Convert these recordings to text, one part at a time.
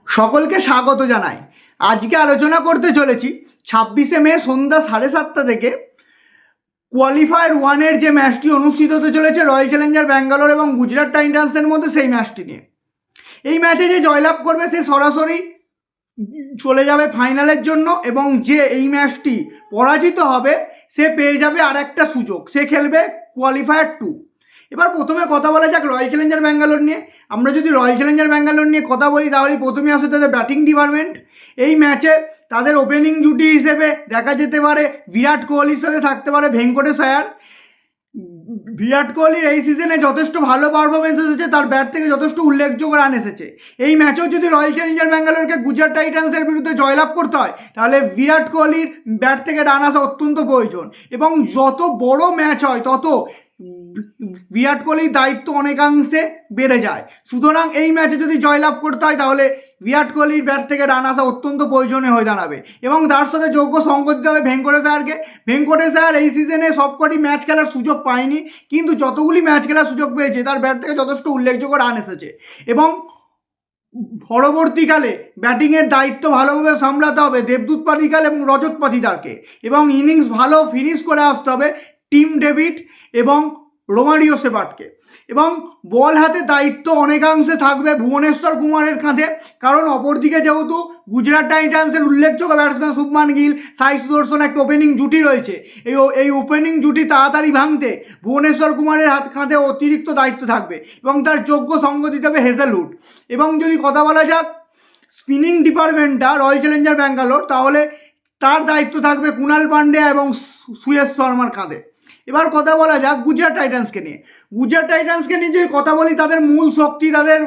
সকলকে স্বাগত জানাই। আজকে আলোচনা করতে চলেছি 26শে মে সন্ধ্যা 7:30 থেকে কোয়ালিফায়ার ওয়ানের যে ম্যাচটি অনুষ্ঠিত হতে চলেছে রয়্যাল চ্যালেঞ্জার ব্যাঙ্গালোর এবং গুজরাট টাইটান্সের মধ্যে, সেই ম্যাচটি নিয়ে। এই ম্যাচে যে জয়লাভ করবে সে সরাসরি চলে যাবে ফাইনালের জন্য, এবং যে এই ম্যাচটি পরাজিত হবে সে পেয়ে যাবে আর একটা সুযোগ, সে খেলবে কোয়ালিফায়ার 2। এবার প্রথমে কথা বলা যাক রয়্যাল চ্যালেঞ্জার ব্যাঙ্গালোর নিয়ে। আমরা যদি রয়্যাল চ্যালেঞ্জার ব্যাঙ্গালোর নিয়ে কথা বলি তাহলে প্রথমে আসে তাদের ব্যাটিং ডিপার্টমেন্ট। এই ম্যাচে তাদের ওপেনিং জুটি হিসেবে দেখা যেতে পারে বিরাট কোহলির সাথে থাকতে পারে ভেঙ্কটেশ আয়ার। বিরাট কোহলির এই সিজনে যথেষ্ট ভালো পারফরমেন্স এসেছে, তার ব্যাট থেকে যথেষ্ট উল্লেখযোগ্য রান এসেছে। এই ম্যাচেও যদি রয়্যাল চ্যালেঞ্জার ব্যাঙ্গালোরকে গুজরাট টাইটান্সের বিরুদ্ধে জয়লাভ করতে হয় তাহলে বিরাট কোহলির ব্যাট থেকে রান আসা অত্যন্ত প্রয়োজন, এবং যত বড় ম্যাচ হয় তত বিরাট কোহলির দায়িত্ব অনেকাংশে বেড়ে যায়। সুতরাং এই ম্যাচে যদি জয়লাভ করতে হয় তাহলে বিরাট কোহলির ব্যাট থেকে রান আসা অত্যন্ত প্রয়োজনীয় হয়ে দাঁড়াবে, এবং তার সাথে যোগ্য সঙ্গ দিতে হবে ভেঙ্কটেশ আয়ারকে। ভেঙ্কটেশ আয়ার এই সিজনে সবকটি ম্যাচ খেলার সুযোগ পায়নি, কিন্তু যতগুলি ম্যাচ খেলার সুযোগ পেয়েছে তার ব্যাট থেকে যথেষ্ট উল্লেখযোগ্য রান এসেছে, এবং পরবর্তীকালে ব্যাটিংয়ের দায়িত্ব ভালোভাবে সামলাতে হবে দেবদূত পাদিক্কাল এবং রজত পাতিদারকে, এবং ইনিংস ভালো ফিনিশ করে আসতে হবে টিম ডেভিড এবং রোমারিও সেবার্টকে। এবং বল হাতে দায়িত্ব অনেকাংশে থাকবে ভুবনেশ্বর কুমারের কাঁধে, কারণ অপরদিকে যেহেতু গুজরাট টাইটান্সের উল্লেখযোগ্য ব্যাটসম্যান শুভমান গিল, সাই সুদর্শন একটা ওপেনিং জুটি রয়েছে, এই ওপেনিং জুটি তাড়াতাড়ি ভাঙতে ভুবনেশ্বর কুমারের কাঁধে অতিরিক্ত দায়িত্ব থাকবে, এবং তার যোগ্য সঙ্গ দিতে হবে হেজেলউড। এবং যদি কথা বলা যাক স্পিনিং ডিপার্টমেন্টটা রয়্যাল চ্যালেঞ্জার ব্যাঙ্গালোর, তাহলে তার দায়িত্ব থাকবে কুণাল পান্ডিয়া এবং সুয়েশ শর্মার কাঁধে। এবার কথা বলা যাক গুজরাট টাইটান্সকে নিয়ে। গুজরাট টাইটান্সকে নিয়ে যদি কথা বলি, তাদের মূল শক্তি তাদের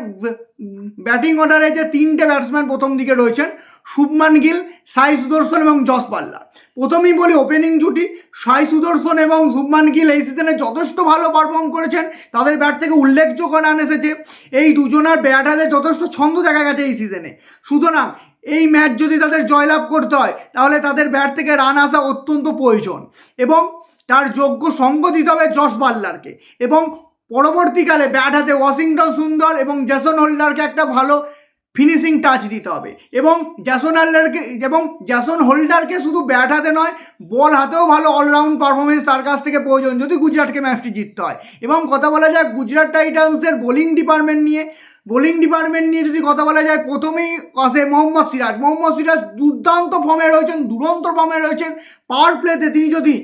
ব্যাটিং অর্ডারে যে তিনটে ব্যাটসম্যান প্রথম দিকে রয়েছেন, শুভমান গিল, সাই সুদর্শন এবং জস বাটলার। প্রথমেই বলি ওপেনিং জুটি, সাই সুদর্শন এবং শুভমান গিল এই সিজনে যথেষ্ট ভালো পারফর্ম করেছেন, তাদের ব্যাট থেকে উল্লেখযোগ্য রান এসেছে। এই দুজনের ব্যাট হাতে যথেষ্ট ছন্দ দেখা গেছে এই সিজনে। সুতরাং এই ম্যাচ যদি তাদের জয়লাভ করতে হয় তাহলে তাদের ব্যাট থেকে রান আসা অত্যন্ত প্রয়োজন, এবং তার যোগ্য সঙ্গ দিতে হবে জস বাটলারকে, এবং পরবর্তীকালে ব্যাট হাতে ওয়াশিংটন সুন্দর এবং জেসন হোল্ডারকে একটা ভালো ফিনিশিং টাচ দিতে হবে, এবং জেসন হোল্ডারকে শুধু ব্যাট হাতে নয় বল হাতেও ভালো অলরাউন্ড পারফরমেন্স তার কাছ থেকে প্রয়োজন যদি গুজরাটকে ম্যাচটি জিততে হয়। এবং কথা বলা যায় গুজরাট টাইটান্সের বোলিং ডিপার্টমেন্ট নিয়ে যদি কথা বলা যায়, প্রথমেই আসে মোহাম্মদ সিরাজ দুর্দান্ত ফর্মে রয়েছেন, দুরন্ত ফর্মে রয়েছেন। পাওয়ার প্লেতে তিনি যদি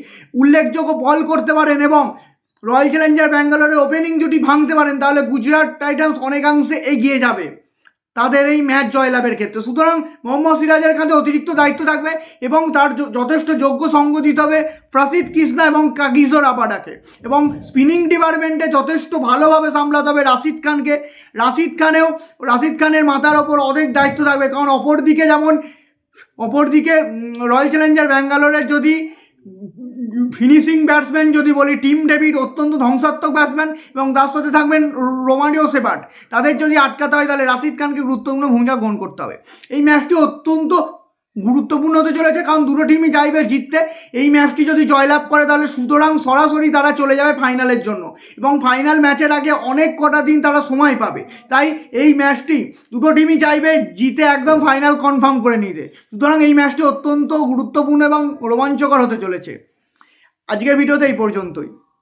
উল্লেখযোগ্য বল করতে পারেন এবং রয়্যাল চ্যালেঞ্জার ব্যাঙ্গালোরের ওপেনিং জুটি ভাঙতে পারেন তাহলে গুজরাট টাইটান্স অনেকাংশে এগিয়ে যাবে তাদের এই ম্যাচ জয়লাভের ক্ষেত্রে। সুতরাং মোহাম্মদ সিরাজের কাঁধে অতিরিক্ত দায়িত্ব থাকবে, এবং তার যথেষ্ট যোগ্য সঙ্গ দিতে হবে প্রসিদ্ধ কৃষ্ণা এবং কাগিজো রাবাডাকে, এবং স্পিনিং ডিপার্টমেন্টে যথেষ্ট ভালোভাবে সামলাতে হবে রাশিদ খানের মাথার ওপর অনেক দায়িত্ব থাকবে, কারণ অপরদিকে রয়্যাল চ্যালেঞ্জার ব্যাঙ্গালোরের যদি ফিনিশিং ব্যাটসম্যান যদি বলি, টিম ডেভিড অত্যন্ত ধ্বংসাত্মক ব্যাটসম্যান, এবং তার সাথে থাকবেন রোমারিও সেবার্ট। তাদের যদি আটকাতে হয় তাহলে রাশিদ খানকে গুরুত্বপূর্ণ ভূমিকা গ্রহণ করতে হবে। এই ম্যাচটি অত্যন্ত গুরুত্বপূর্ণ হতে চলেছে, কারণ দুটো টিমই চাইবে জিততে। এই ম্যাচটি যদি জয়লাভ করে তাহলে সুতরাং সরাসরি তারা চলে যাবে ফাইনালের জন্য, এবং ফাইনাল ম্যাচের আগে অনেক কটা দিন তারা সময় পাবে। তাই এই ম্যাচটি দুটো টিমই চাইবে জিতে একদম ফাইনাল কনফার্ম করে নিতে। সুতরাং এই ম্যাচটি অত্যন্ত গুরুত্বপূর্ণ এবং রোমাঞ্চকর হতে চলেছে। আজকের ভিডিওতে এই পর্যন্তই।